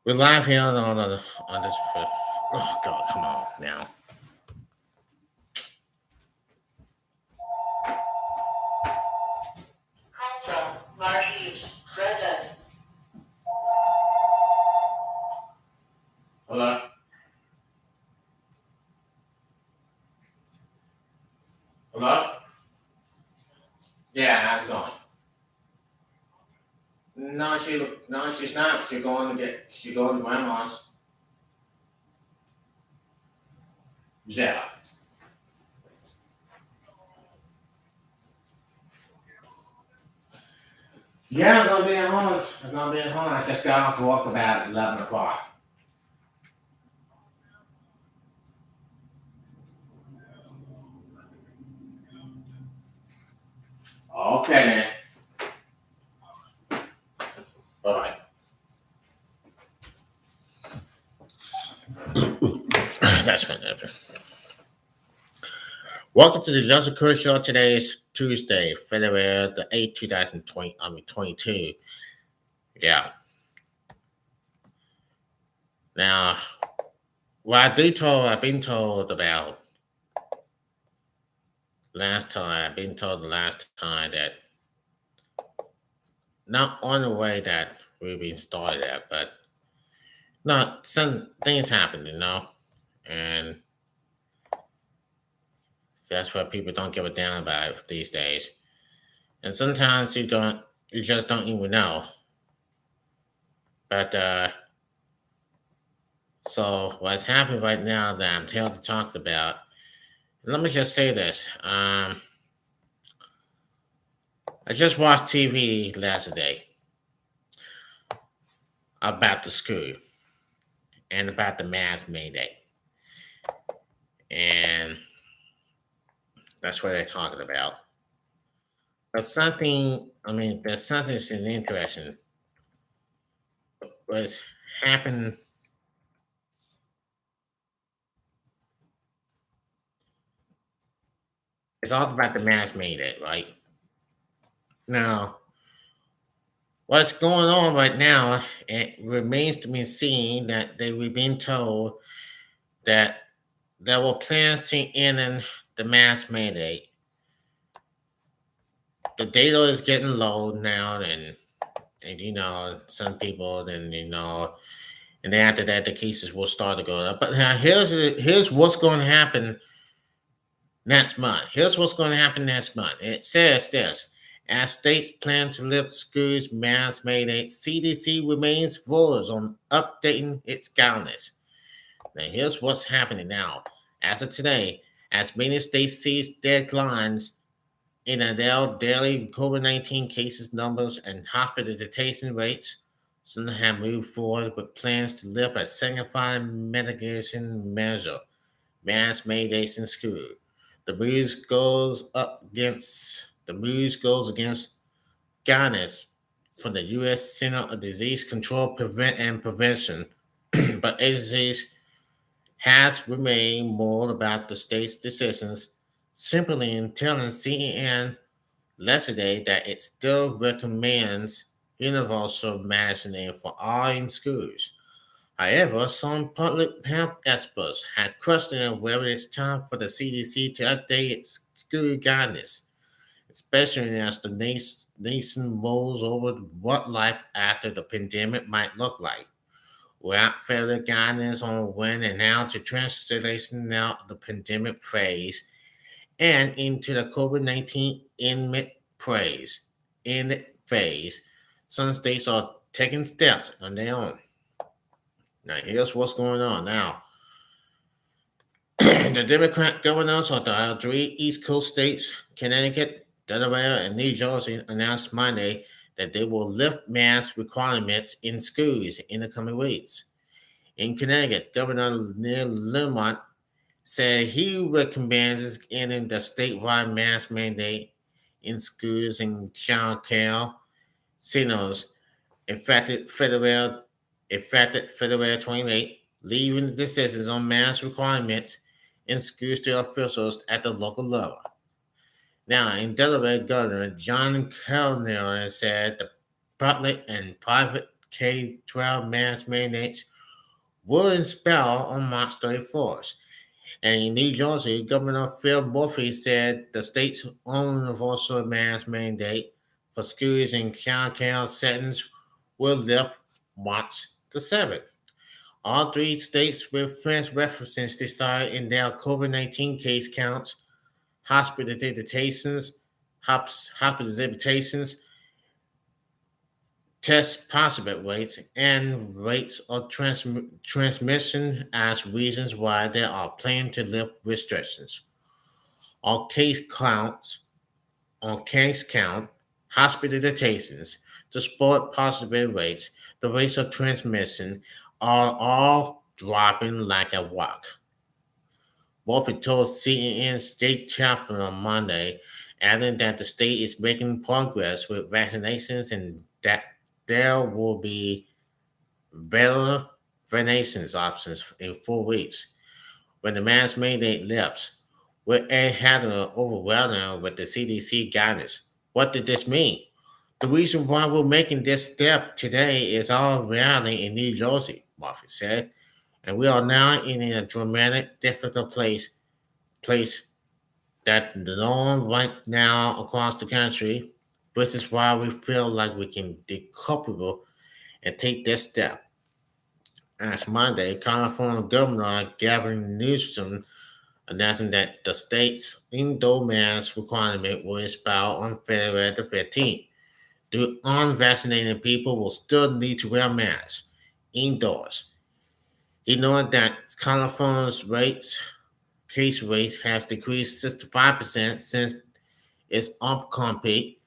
We're live here on this. Oh God, come on now. From Marty's Crudup. Hello. Hello. Yeah, how's it going? No, she's not. She's going to grandma's. Yeah. Yeah, I'm gonna be at home. I'm gonna be at home. I just got off work about 11 o'clock. Okay, man. Bye bye. That's my neighbor. Welcome to the Joseph Curry Show. Today is Tuesday, February the 8th, 2020. 22. Yeah. Now, I've been told about last time. I've been told the last time that not on the way that we've been started at, but not some things happen, and that's what people don't give a damn about these days. And sometimes you just don't even know. But so what's happening right now that I'm here to talk about? Let me just say this. I just watched TV last day about the school and about the mass mayday, and that's what they're talking about. But there's something that's interesting. What's happened? It's all about the mass mayday, right? Now, what's going on right now? It remains to be seen that we've been told that there were plans to end in the mass mayday. The data is getting low now, and some people, and then after that the cases will start to go up. But now here's what's going to happen next month. Here's what's going to happen next month. It says this: as states plan to lift schools mass mandate, CDC remains focused on updating its guidance. Now here's what's happening now. As of today, as many states seize deadlines in their daily COVID-19 cases numbers and hospitalization rates, some have moved forward with plans to lift a significant mitigation measure, mass mandates in school. The move goes against guidance from the U.S. Center of Disease Control, Prevent and Prevention, but agencies has remained more about the state's decisions, simply in telling CNN yesterday that it still recommends universal vaccinating for all in schools. However, some public health experts have questioned whether it's time for the CDC to update its school guidance, especially as the nation rolls over what life after the pandemic might look like. Without further guidance on when and how to transition out of the pandemic phase and into the COVID-19 end phase, some states are taking steps on their own. Now, here's what's going on now. The Democrat governors of the three East Coast states, Connecticut, Delaware, and New Jersey, announced Monday that they will lift mask requirements in schools in the coming weeks. In Connecticut, Governor Neil Lamont said he recommends ending the statewide mask mandate in schools and child care centers effective February 28, leaving the decisions on mask requirements in schools to officials at the local level. Now, in Delaware, Governor John Kellner said the public and private K-12 mask mandates will expire on March 31st. And in New Jersey, Governor Phil Murphy said the state's own universal mask mandate for schools and child care settings will lift March the 7th. All three states with French references decided in their COVID-19 case counts, hospitalizations, hospitalizations, test positive rates, and rates of transmission as reasons why they are planning to lift restrictions. On case counts, on case count, hospitalizations, the sport positive rates, the rates of transmission are all dropping like a rock. Wolfe told CNN state chaplain on Monday, adding that the state is making progress with vaccinations and that there will be better vaccinations options in 4 weeks. When the mask mandate lifts, we're having an overwhelming with the CDC guidance. What did this mean? The reason why we're making this step today is all reality in New Jersey, Murphy said, and we are now in a dramatic, difficult place that the norm right now across the country. This is why we feel like we can decouple and take this step. As Monday, California Governor Gavin Newsom announcing that the state's indoor mask requirement will expire on February the 15th. The unvaccinated people will still need to wear masks indoors. He noted that California's case rate has decreased 65% since its upcoming peak,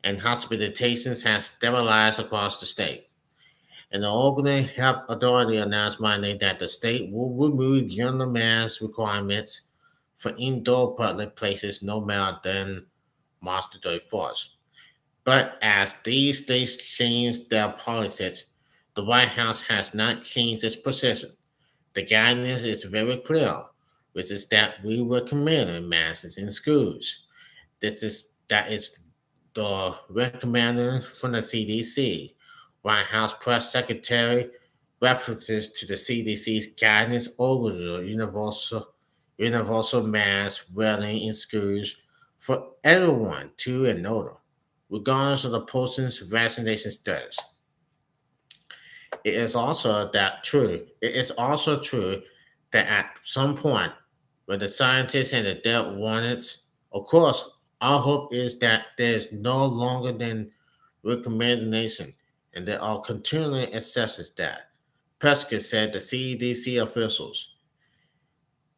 and hospitalizations has stabilized across the state. And the Oregon Health Authority announced Monday that the state will remove general mask requirements for indoor public places no matter than March the 31st. But as these states change their politics, the White House has not changed its position. The guidance is very clear, which is that we will commit masks in schools. That is the recommendation from the CDC. White House Press Secretary references to the CDC's guidance over the universal mask wearing in schools for everyone, two and older, regardless of the person's vaccination status. It is also true that at some point, when the scientists and the dead want it, of course, our hope is that there's no longer than recommendation, and they are continually assesses that. Prescott said the CDC officials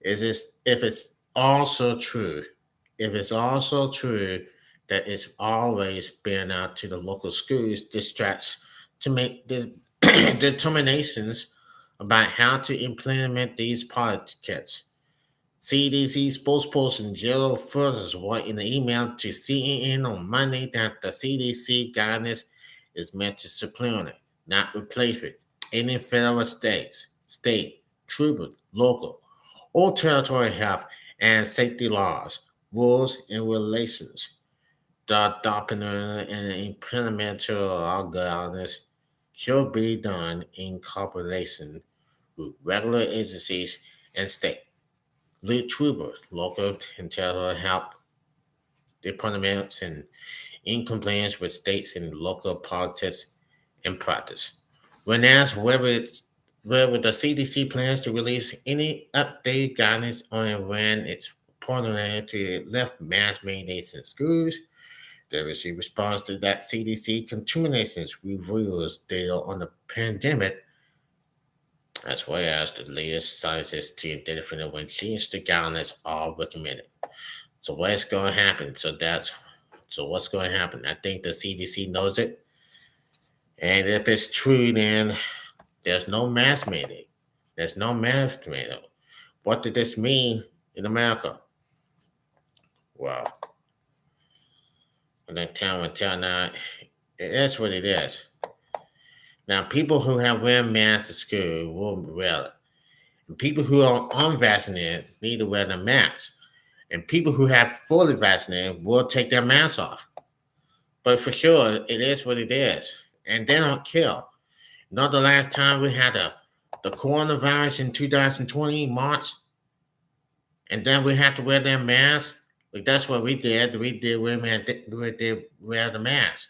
is this if it's also true, if it's also true that it's always been out to the local schools districts to make the determinations about how to implement these policies. CDC spokesperson Gerald Furthers wrote in an email to CNN on Monday that the CDC guidance is meant to supplement, not replace it, any federal state, tribal, local, or territorial health and safety laws, rules, and regulations. The adoption and implementation of guidance should be done in cooperation with regular agencies and state lead troopers, local and territorial health departments, and in compliance with states and local politics and practice. When asked whether the CDC plans to release any updated guidance on when it's planning to lift mask mandates in schools, the received response to that CDC continuations reveals data on the pandemic as well as the latest scientists to identify when change the guidelines are recommended. So what's going to happen? So what's going to happen? I think the CDC knows it, and if it's true, then there's no mask mandate. There's no mask mandate. What did this mean in America? Well, tell now, it is what it is. Now, people who have wear masks at school will wear it. And people who are unvaccinated need to wear the mask. And people who have fully vaccinated will take their masks off. But for sure, it is what it is. And they don't care. Not the last time we had the coronavirus in 2020 March, and then we had to wear that mask. Like that's what we did. We did wear the mask,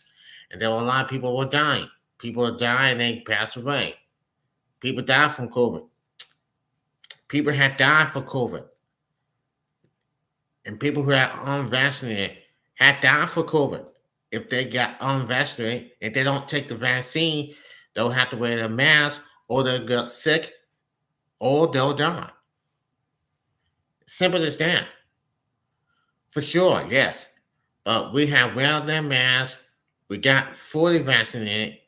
and there were a lot of people were dying. People were dying. They passed away. People died from COVID. People had died for COVID, and people who are unvaccinated had died for COVID. If they got unvaccinated and they don't take the vaccine, they'll have to wear a mask, or they'll get sick, or they'll die. Simple as that. For sure, yes. But we have wear their masks. We got fully vaccinated.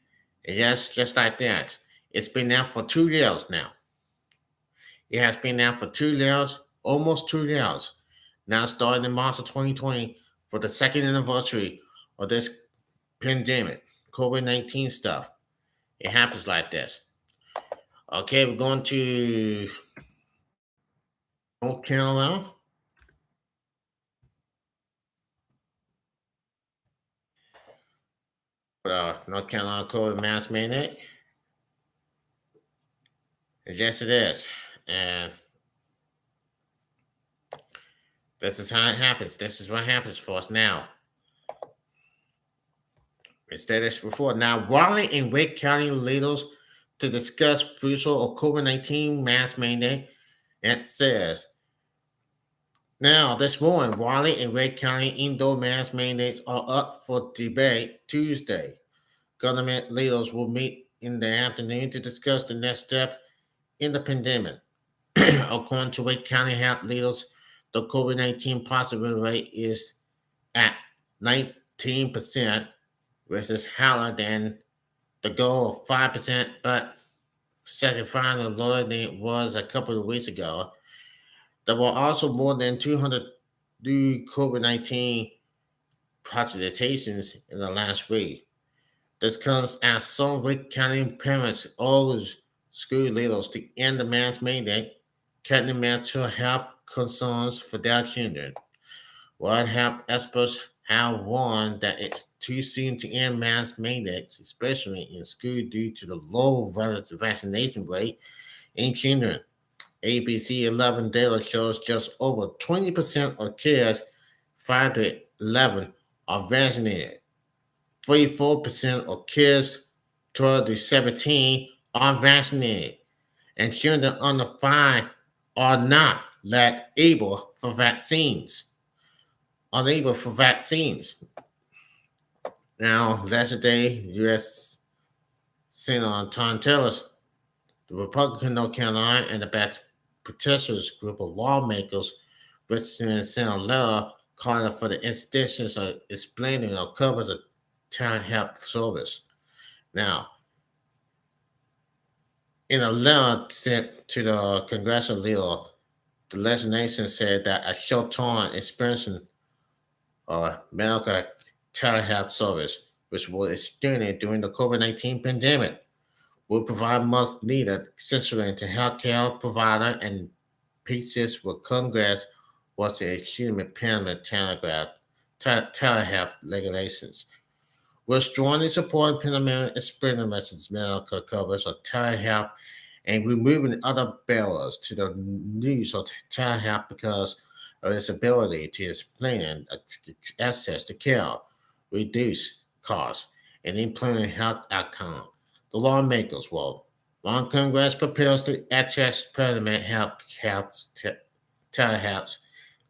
And yes, just like that. It's been there for 2 years now. It has been there for 2 years, almost 2 years. Now, starting in March of 2020, for the second anniversary of this pandemic, COVID 19 stuff. It happens like this. Okay, we're going to North Carolina. North Carolina COVID mask mandate. Yes, it is. And this is how it happens. This is what happens for us now. Instead of before. Now, Raleigh and Wake County leaders to discuss future of COVID-19 mask mandate. It says, now this morning, Raleigh and Wake County indoor mask mandates are up for debate Tuesday. Government leaders will meet in the afternoon to discuss the next step in the pandemic. According to Wake County health leaders, the COVID 19 positivity rate is at 19%, which is higher than the goal of 5%, but second final lower than it was a couple of weeks ago. There were also more than 200 new COVID 19 hospitalizations in the last week. This comes as some Wake County parents urge school leaders to end the mask mandate, cutting mental health concerns for their children. World health experts have warned that it's too soon to end mask mandates, especially in school, due to the low vaccination rate in children. ABC 11 data shows just over 20% of kids 5 to 11 are vaccinated. 34% of kids 12 to 17 are vaccinated, and children under 5 are not yet able for vaccines. Unable for vaccines. Now, yesterday, U.S. Senator Tom Tillis, the Republican North Carolina, and the Baptist Petitioners group of lawmakers, Richmond Senator letter calling for the institutions of explaining or covers the town health service. Now, in a letter sent to the congressional leader, the legislation said that a short-term expansion of medical telehealth service, which was extended during the COVID-19 pandemic, will provide much needed accessibility to healthcare provider and patients with Congress was to extreme impairment telehealth regulations. We're strongly supporting Pennsylvania expanding medical coverage of telehealth and removing other barriers to the use of telehealth because of its ability to explain and access to care, reduce costs, and implement health outcomes. The lawmakers will, while Congress prepares to access permanent telehealth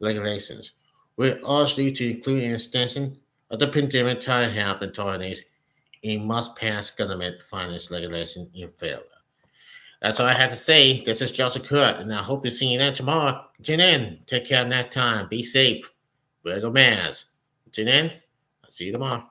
regulations, we urge you to include an extension of the pandemic telehealth authorities in must-pass government finance legislation in favor. That's all I had to say. This is Joseph Kurt, and I hope to see you there tomorrow. Tune in. Take care of that time. Be safe. Wear the mask. Tune in. I'll see you tomorrow.